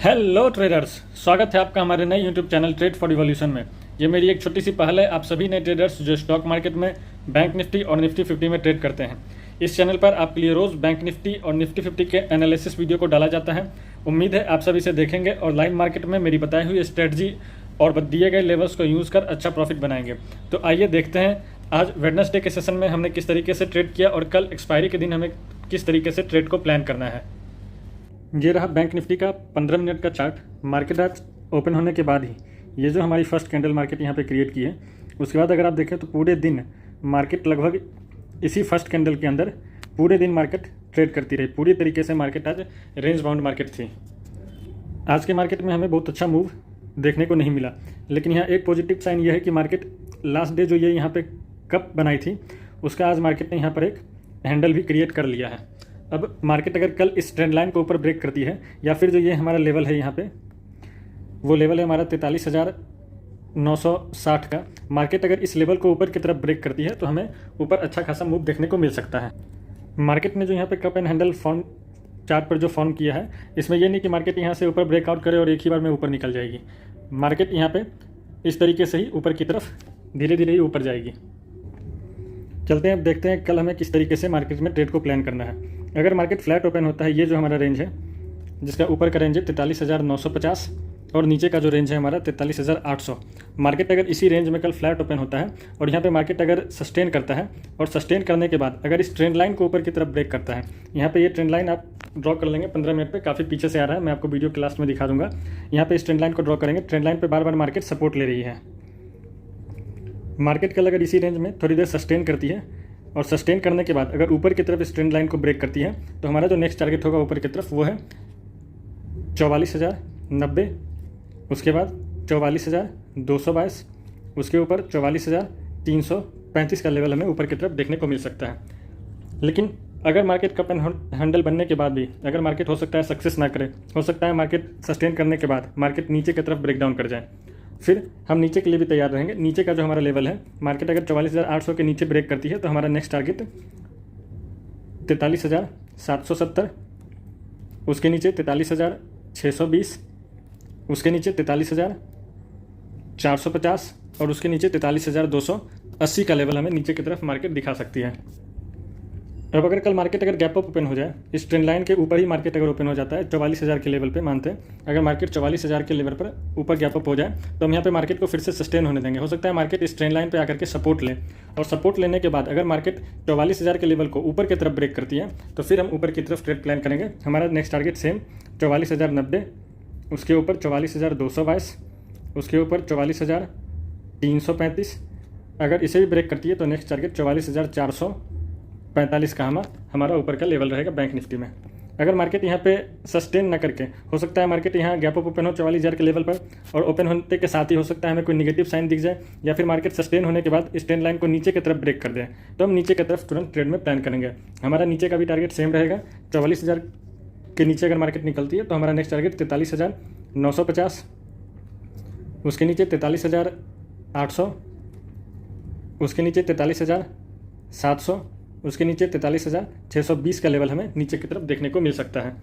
Hello traders, स्वागत है आपका हमारे नए YouTube channel trade for revolution में। ये मेरी एक छोटी सी पहल है आप सभी नए ट्रेडर्स जो स्टॉक मार्केट में बैंक निफ्टी और निफ्टी 50 में ट्रेड करते हैं। इस चैनल पर आपके लिए रोज़ बैंक निफ्टी और निफ्टी 50 के एनालिसिस वीडियो को डाला जाता है। उम्मीद है आप सभी इसे देखेंगे और लाइव मार्केट में मेरी बताई हुई स्ट्रेटजी और दिए गए लेवल्स को यूज़ कर अच्छा प्रॉफिट बनाएंगे। तो आइए देखते हैं आज वेडनेसडे के सेशन में हमने किस तरीके से ट्रेड किया और कल एक्सपायरी के दिन हमें किस तरीके से ट्रेड को प्लान करना है। ये रहा बैंक निफ्टी का 15 मिनट का चार्ट। मार्केट आज ओपन होने के बाद ही ये जो हमारी फर्स्ट कैंडल मार्केट यहाँ पे क्रिएट की है, उसके बाद अगर आप देखें तो पूरे दिन मार्केट लगभग इसी फर्स्ट कैंडल के अंदर पूरे दिन मार्केट ट्रेड करती रही। पूरी तरीके से मार्केट आज रेंज बाउंड मार्केट थी। आज के मार्केट में हमें बहुत अच्छा मूव देखने को नहीं मिला, लेकिन यहाँ एक पॉजिटिव साइन ये है कि मार्केट लास्ट डे जो ये यहाँ पे कप बनाई थी उसका आज मार्केट ने यहाँ पर एक हैंडल भी क्रिएट कर लिया है। अब मार्केट अगर कल इस ट्रेंड लाइन को ऊपर ब्रेक करती है या फिर जो ये हमारा लेवल है यहाँ पे वो लेवल है हमारा 43,960 का, मार्केट अगर इस लेवल को ऊपर की तरफ ब्रेक करती है तो हमें ऊपर अच्छा खासा मूव देखने को मिल सकता है। मार्केट ने जो यहाँ पे cup and handle form chart पर जो फॉर्म किया है, इसमें यह नहीं कि मार्केट यहाँ से ऊपर ब्रेकआउट करे और एक ही बार में ऊपर निकल जाएगी। मार्केट यहाँ पे इस तरीके से ही ऊपर की तरफ धीरे धीरे ही ऊपर जाएगी। चलते हैं, अब देखते हैं कल हमें किस तरीके से मार्केट में ट्रेड को प्लान करना है। अगर मार्केट फ्लैट ओपन होता है, ये जो हमारा रेंज है जिसका ऊपर का रेंज है 43,950 और नीचे का जो रेंज है हमारा 43,800, मार्केट अगर इसी रेंज में कल फ्लैट ओपन होता है और यहाँ पे मार्केट अगर सस्टेन करता है और सस्टेन करने के बाद अगर इस ट्रेंड लाइन को ऊपर की तरफ ब्रेक करता है, यहाँ पे ये ट्रेंड लाइन आप ड्रॉ कर लेंगे 15 मिनट पे, काफ़ी पीछे से आ रहा है, मैं आपको वीडियो के लास्ट में दिखा दूंगा। यहाँ पे इस ट्रेंड लाइन को ड्रॉ करेंगे, ट्रेंड लाइन पर बार बार मार्केट सपोर्ट ले रही है। मार्केट कल अगर इसी रेंज में थोड़ी देर सस्टेन करती है और सस्टेन करने के बाद अगर ऊपर की तरफ इस ट्रेंड लाइन को ब्रेक करती है तो हमारा जो नेक्स्ट टारगेट होगा ऊपर की तरफ वो है 44,090, उसके बाद 44,222, उसके ऊपर 44,335 का लेवल हमें ऊपर की तरफ देखने को मिल सकता है। लेकिन अगर मार्केट कप एंड हैंडल बनने के बाद भी अगर मार्केट हो सकता है सक्सेस ना करे, हो सकता है मार्केट सस्टेन करने के बाद मार्केट नीचे की तरफ ब्रेक डाउन कर जाए, फिर हम नीचे के लिए भी तैयार रहेंगे। नीचे का जो हमारा लेवल है, मार्केट अगर 44,800 के नीचे ब्रेक करती है तो हमारा नेक्स्ट टारगेट 43,770, उसके नीचे 43,620, उसके नीचे 43,450 और उसके नीचे 43,280 का लेवल हमें नीचे की तरफ मार्केट दिखा सकती है। अब अगर कल मार्केट अगर गैप अप ओपन हो जाए, इस ट्रेंड लाइन के ऊपर ही मार्केट अगर ओपन हो जाता है 44,000 के लेवल पे, मानते हैं अगर मार्केट 44,000 के लेवल पर ऊपर गैप अप हो जाए तो हम यहाँ पे मार्केट को फिर से सस्टेन होने देंगे। हो सकता है मार्केट इस ट्रेंड लाइन पे आकर के सपोर्ट ले और सपोर्ट लेने के बाद अगर मार्केट 44,000 के लेवल को ऊपर की तरफ ब्रेक करती है तो फिर हम ऊपर की तरफ ट्रेड प्लान करेंगे। हमारा नेक्स्ट टारगेट सेम 44,090, उसके ऊपर 44,222, उसके ऊपर 44,335, अगर इसे भी ब्रेक करती है तो नेक्स्ट टारगेट 44,445 का हमारा ऊपर का लेवल रहेगा बैंक निफ्टी में। अगर मार्केट यहाँ पे सस्टेन ना करके, हो सकता है मार्केट यहाँ गैप अप ओपन हो 44,000 के लेवल पर और ओपन होने के साथ ही हो सकता है हमें कोई निगेटिव साइन दिख जाए या फिर मार्केट सस्टेन होने के बाद इस ट्रेंड लाइन को नीचे की तरफ ब्रेक कर दे तो हम नीचे की तरफ तुरंत ट्रेड में प्लान करेंगे। हमारा नीचे का भी टारगेट सेम रहेगा, 44,000 के नीचे अगर मार्केट निकलती है तो हमारा नेक्स्ट टारगेट 43,950, उसके नीचे 43,800, उसके नीचे 43,700, उसके नीचे 43,620 का लेवल हमें नीचे की तरफ देखने को मिल सकता है।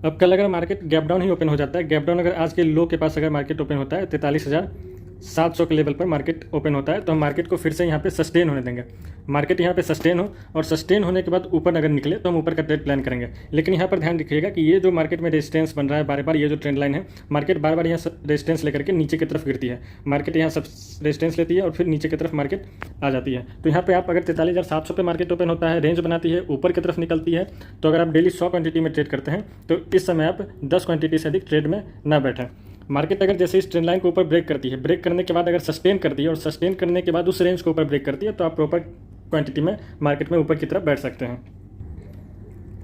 अब कल अगर मार्केट गैप डाउन ही ओपन हो जाता है, गैप डाउन अगर आज के लो के पास अगर मार्केट ओपन होता है 43,700 के लेवल पर मार्केट ओपन होता है तो हम मार्केट को फिर से यहाँ पे सस्टेन होने देंगे। मार्केट यहाँ पे सस्टेन हो और सस्टेन होने के बाद ऊपर अगर निकले तो हम ऊपर का ट्रेड प्लान करेंगे। लेकिन यहाँ पर ध्यान रखिएगा कि ये जो मार्केट में रेजिस्टेंस बन रहा है बार बार, ये जो ट्रेंड लाइन है, मार्केट बार बार यहाँ रेजिस्टेंस लेकर के नीचे की तरफ गिरती है। मार्केट यहाँ सब रेजिस्टेंस लेती है और फिर नीचे की तरफ मार्केट आ जाती है। तो यहाँ पे आप अगर 43,700 पे मार्केट ओपन होता है, रेंज बनाती है, ऊपर की तरफ निकलती है, तो अगर आप डेली 100 क्वांटिटी में ट्रेड करते हैं तो इस समय आप 10 क्वांटिटी से अधिक ट्रेड में ना बैठें। मार्केट अगर जैसे इस ट्रेंड लाइन को ऊपर ब्रेक करती है, ब्रेक करने के बाद अगर सस्टेन करती है और सस्टेन करने के बाद उस रेंज को ऊपर ब्रेक करती है तो आप प्रॉपर क्वांटिटी में मार्केट में ऊपर की तरफ बैठ सकते हैं।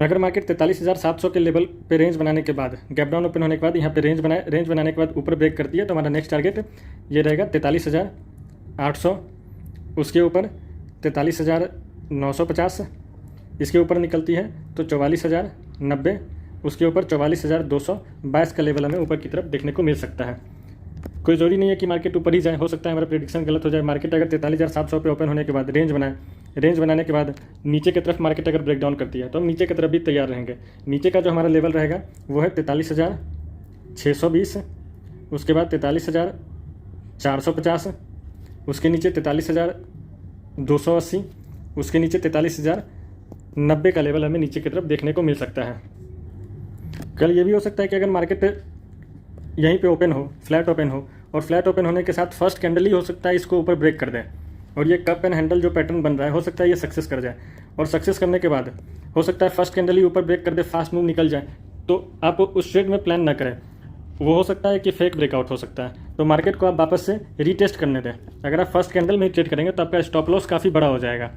अगर मार्केट 43,700 के लेवल पे रेंज बनाने के बाद, गैप डाउन ओपन होने के बाद यहाँ पे रेंज बनाने के बाद ऊपर ब्रेक करती है तो हमारा नेक्स्ट टारगेट ये रहेगा 43,800, उसके ऊपर 43,950, इसके ऊपर निकलती है तो 44,090, उसके ऊपर 44,222 का लेवल हमें ऊपर की तरफ देखने को मिल सकता है। कोई ज़रूरी नहीं है कि मार्केट ऊपर ही जाए, हो सकता है हमारा प्रेडिक्शन गलत हो जाए। मार्केट अगर 43,700 पे ओपन होने के बाद रेंज बनाने के बाद नीचे की तरफ मार्केट अगर ब्रेक डाउन करती है तो हम नीचे की तरफ भी तैयार रहेंगे। नीचे का जो हमारा लेवल रहेगा वो है 43,000 620, उसके बाद 43,450, उसके नीचे 43,280, उसके नीचे 43,090 का लेवल हमें नीचे की तरफ देखने को मिल सकता है। कल ये भी हो सकता है कि अगर मार्केट यहीं पे ओपन हो, फ्लैट ओपन हो, और फ्लैट ओपन होने के साथ फर्स्ट कैंडल ही हो सकता है इसको ऊपर ब्रेक कर दे, और ये कप एंड हैंडल जो पैटर्न बन रहा है हो सकता है ये सक्सेस कर जाए, और सक्सेस करने के बाद हो सकता है फर्स्ट कैंडल ही ऊपर ब्रेक कर दे, फास्ट मूव निकल जाए, तो आप उस ट्रेड में प्लान ना करें, वो हो सकता है कि फेक ब्रेकआउट हो सकता है। तो मार्केट को आप वापस से रीटेस्ट करने दें। अगर आप फर्स्ट कैंडल में ही ट्रेड करेंगे तो आपका स्टॉप लॉस काफ़ी बड़ा हो जाएगा।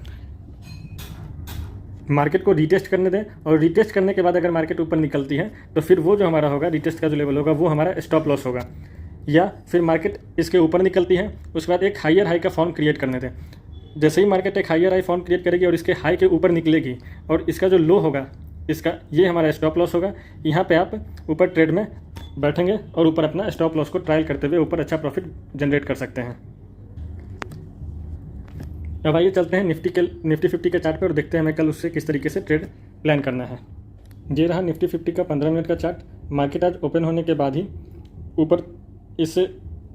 मार्केट को रीटेस्ट करने दें, और रीटेस्ट करने के बाद अगर मार्केट ऊपर निकलती है तो फिर वो जो हमारा होगा रीटेस्ट का जो लेवल होगा वो हमारा स्टॉप लॉस होगा। या फिर मार्केट इसके ऊपर निकलती है, उसके बाद एक हायर हाई का फॉर्म क्रिएट करने दें। जैसे ही मार्केट एक हायर हाई फॉर्म क्रिएट करेगी और इसके हाई के ऊपर निकलेगी और इसका जो लो होगा इसका, ये हमारा स्टॉप लॉस होगा। यहाँ पे आप ऊपर ट्रेड में बैठेंगे और ऊपर अपना स्टॉप लॉस को ट्रायल करते हुए ऊपर अच्छा प्रॉफिट जनरेट कर सकते हैं। अब आइए चलते हैं निफ्टी 50 के चार्ट पर और देखते हैं हमें कल उससे किस तरीके से ट्रेड प्लान करना है। ये रहा निफ्टी 50 का 15 मिनट का चार्ट। मार्केट आज ओपन होने के बाद ही ऊपर इस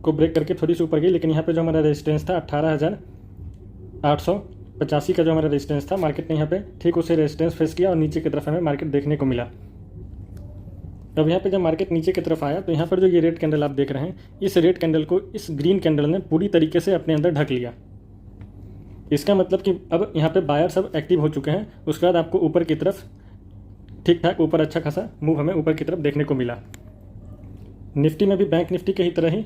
को ब्रेक करके थोड़ी सी ऊपर गई, लेकिन यहाँ पे जो हमारा रेजिस्टेंस था 18,885 का जो हमारा रेजिस्टेंस था, मार्केट ने यहाँ पे ठीक उसे रेजिस्टेंस फेस किया और नीचे की तरफ हमें मार्केट देखने को मिला। अब यहाँ पे जब मार्केट नीचे की तरफ आया तो यहाँ पर जो ये रेड कैंडल आप देख रहे हैं, इस रेड कैंडल को इस ग्रीन कैंडल ने पूरी तरीके से अपने अंदर ढक लिया। इसका मतलब कि अब यहाँ पे बायर सब एक्टिव हो चुके हैं। उसके बाद आपको ऊपर की तरफ ठीक ठाक ऊपर अच्छा खासा मूव हमें ऊपर की तरफ देखने को मिला। निफ्टी में भी बैंक निफ्टी के ही तरह ही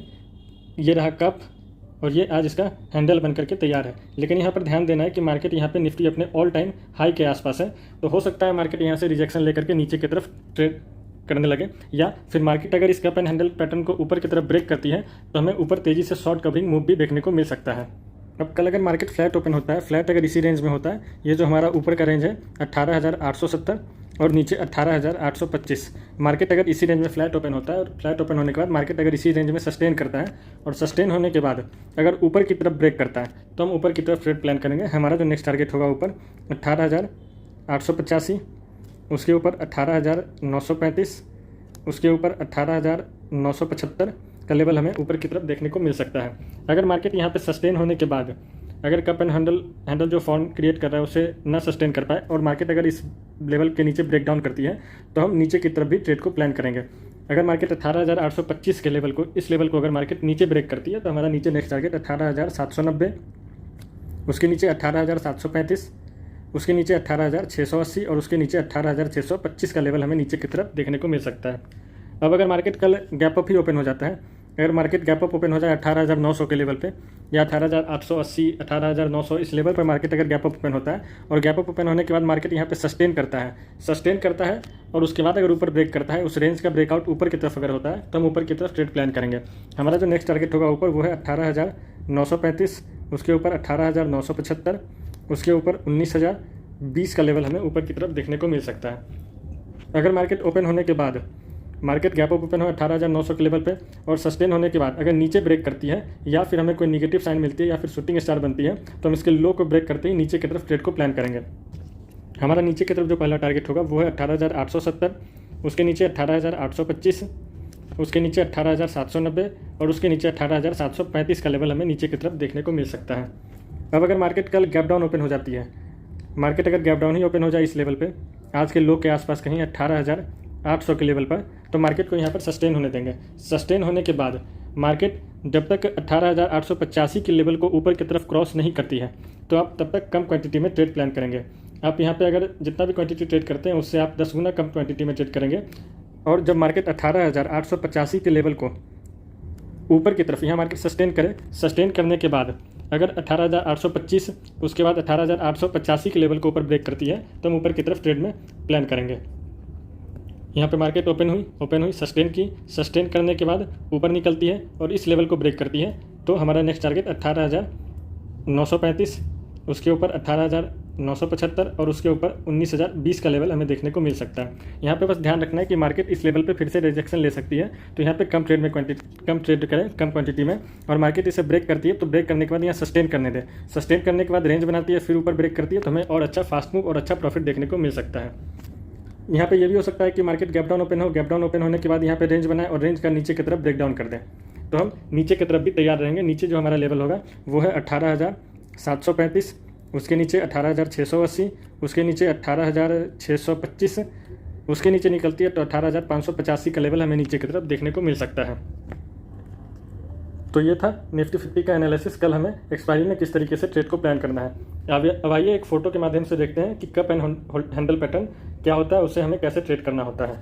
ये रहा कप, और ये आज इसका हैंडल बन करके तैयार है। लेकिन यहाँ पर ध्यान देना है कि मार्केट यहाँ पे निफ्टी अपने ऑल टाइम हाई के आसपास है, तो हो सकता है मार्केट यहाँ से रिजेक्शन लेकर के नीचे की तरफ ट्रेड करने लगे, या फिर मार्केट अगर इस कप एंड हैंडल पैटर्न को ऊपर की तरफ ब्रेक करती है तो हमें ऊपर तेज़ी से शॉर्ट कवरिंग मूव भी देखने को मिल सकता है। अब कल अगर मार्केट फ्लैट ओपन होता है, फ्लैट अगर इसी रेंज में होता है, ये जो हमारा ऊपर का रेंज है 18,870 और नीचे 18,825, मार्केट अगर इसी रेंज में फ्लैट ओपन होता है और फ्लैट ओपन होने के बाद मार्केट अगर इसी रेंज में सस्टेन करता है और सस्टेन होने के बाद अगर ऊपर की तरफ ब्रेक करता है तो हम ऊपर की तरफ ट्रेड प्लान करेंगे। हमारा जो नेक्स्ट टारगेट होगा ऊपर 18,885, उसके ऊपर 18,935, उसके ऊपर 18,975 का लेवल हमें ऊपर की तरफ देखने को मिल सकता है। अगर मार्केट यहाँ पे सस्टेन होने के बाद अगर कप एंड हैंडल जो फॉर्म क्रिएट कर रहा है उसे ना सस्टेन कर पाए और मार्केट अगर इस लेवल के नीचे ब्रेक डाउन करती है तो हम नीचे की तरफ भी ट्रेड को प्लान करेंगे। अगर मार्केट 18,825 के लेवल को, इस लेवल को अगर मार्केट नीचे ब्रेक करती है तो हमारा नीचे नेक्स्ट टारगेट 18,790, उसके नीचे 18,735, उसके नीचे 18,680 और उसके नीचे 18,625 का लेवल हमें नीचे की तरफ देखने को मिल सकता है। अब अगर मार्केट कल गैप अप ही ओपन हो जाता है, अगर मार्केट गैप अप ओपन हो जाए 18,900 के लेवल पे या 18,880, 18,900 इस लेवल पर मार्केट अगर गैप अप ओपन होता है और गैप अप ओपन होने के बाद मार्केट यहाँ पे सस्टेन करता है और उसके बाद अगर ऊपर ब्रेक करता है, उस रेंज का ब्रेकआउट ऊपर की तरफ अगर होता है तो हम ऊपर की तरफ ट्रेड प्लान करेंगे। हमारा जो नेक्स्ट टारगेट होगा ऊपर वो है 18,935, उसके ऊपर 18,975, उसके ऊपर 19,020 का लेवल हमें ऊपर की तरफ देखने को मिल सकता है। अगर मार्केट ओपन होने के बाद मार्केट गैप अप ओपन हो 18,900 के लेवल पे और सस्टेन होने के बाद अगर नीचे ब्रेक करती है या फिर हमें कोई नेगेटिव साइन मिलती है या फिर शूटिंग स्टार बनती है तो हम इसके लो को ब्रेक करते ही नीचे की तरफ ट्रेड को प्लान करेंगे। हमारा नीचे की तरफ जो पहला टारगेट होगा वो है 18,870, उसके नीचे 18,825, उसके नीचे 18,790 और उसके नीचे 18,735 का लेवल हमें नीचे की तरफ देखने को मिल सकता है। अब अगर मार्केट कल गैप डाउन ओपन हो जाती है, मार्केट अगर गैप डाउन ही ओपन हो जाए इस लेवल पे आज के लो के आसपास कहीं 18,800 के लेवल पर, तो मार्केट को यहाँ पर सस्टेन होने देंगे। सस्टेन होने के बाद मार्केट जब तक 18,885 के लेवल को ऊपर की तरफ क्रॉस नहीं करती है तो आप तब तक कम क्वांटिटी में ट्रेड प्लान करेंगे। आप यहाँ पे अगर जितना भी क्वांटिटी ट्रेड करते हैं उससे आप 10 गुना कम क्वांटिटी में ट्रेड करेंगे। और जब मार्केट 18,885 के लेवल को ऊपर की तरफ यहाँ मार्केट सस्टेन करे, सस्टेन करने के बाद अगर 18,825 उसके बाद 18,885 के लेवल को ऊपर ब्रेक करती है तो हम ऊपर की तरफ ट्रेड में प्लान करेंगे। यहाँ पे मार्केट ओपन हुई सस्टेन की, सस्टेन करने के बाद ऊपर निकलती है और इस लेवल को ब्रेक करती है तो हमारा नेक्स्ट टारगेट 18,935, उसके ऊपर 18,975 और उसके ऊपर 19,020 का लेवल हमें देखने को मिल सकता है। यहाँ पे बस ध्यान रखना है कि मार्केट इस लेवल पे फिर से रिजेक्शन ले सकती है, तो यहाँ पे कम ट्रेड करें कम क्वांटिटी में। और मार्केट इसे ब्रेक करती है तो ब्रेक करने के बाद यहाँ सस्टेन करने दें, सस्टेन करने के बाद रेंज बनाती है, फिर ऊपर ब्रेक करती है तो हमें और अच्छा फास्ट मूव और अच्छा प्रॉफिट देखने को मिल सकता है। यहाँ पे ये भी हो सकता है कि मार्केट गैप डाउन ओपन हो, गैप डाउन ओपन होने के बाद यहाँ पे रेंज बनाए और रेंज का नीचे की तरफ ब्रेक डाउन कर दें, तो हम नीचे की तरफ भी तैयार रहेंगे। नीचे जो हमारा लेवल होगा वो है 18,735, उसके नीचे 18,680, उसके नीचे 18,625, उसके नीचे निकलती है तो 18,585 का लेवल हमें नीचे की तरफ देखने को मिल सकता है। तो ये था निफ्टी 50 का एनालिसिस। कल हमें एक्सपायरी में किस तरीके से ट्रेड को प्लान करना है। अब आइए एक फ़ोटो के माध्यम से देखते हैं कि कप एंड हैंडल पैटर्न क्या होता है, उससे हमें कैसे ट्रेड करना होता है।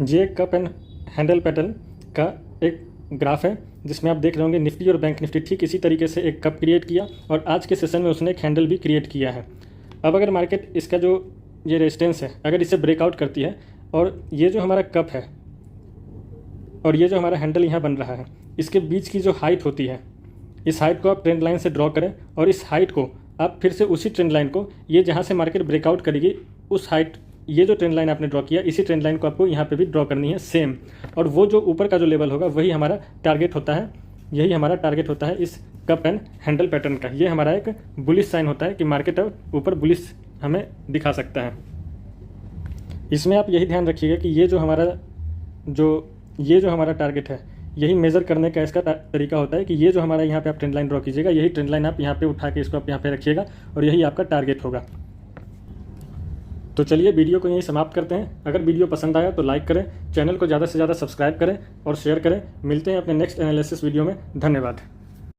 ये कप एंड हैंडल पैटर्न का एक ग्राफ है जिसमें आप देख रहे होंगे निफ्टी और बैंक निफ्टी ठीक इसी तरीके से एक कप क्रिएट किया और आज के सेशन में उसने एक हैंडल भी क्रिएट किया है। अब अगर मार्केट इसका जो ये रेजिस्टेंस है अगर इसे ब्रेकआउट करती है और ये जो हमारा कप है और ये जो हमारा हैंडल यहाँ बन रहा है, इसके बीच की जो हाइट होती है, इस हाइट को आप ट्रेंड लाइन से ड्रॉ करें और इस हाइट को आप फिर से उसी ट्रेंड लाइन को, ये जहाँ से मार्केट ब्रेकआउट करेगी उस हाइट, ये जो ट्रेंड लाइन आपने ड्रॉ किया इसी ट्रेंड लाइन को आपको यहाँ पे भी ड्रॉ करनी है सेम। और वो जो ऊपर का जो लेवल होगा वही हमारा टारगेट होता है, यही हमारा टारगेट होता है इस कप एंड हैंडल पैटर्न का। ये हमारा एक बुलिश साइन होता है कि मार्केट अब ऊपर बुलिश हमें दिखा सकता है। इसमें आप यही ध्यान रखिएगा कि ये जो हमारा टारगेट है, यही मेज़र करने का इसका तरीका होता है कि ये जो हमारा यहाँ पे आप ट्रेंड लाइन ड्रॉ कीजिएगा, यही ट्रेंड लाइन आप यहाँ पे उठा के इसको आप यहाँ पे रखिएगा और यही आपका टारगेट होगा। तो चलिए वीडियो को यहीं समाप्त करते हैं। अगर वीडियो पसंद आया तो लाइक करें, चैनल को ज़्यादा से ज़्यादा सब्सक्राइब करें और शेयर करें। मिलते हैं अपने नेक्स्ट एनालिसिस वीडियो में। धन्यवाद।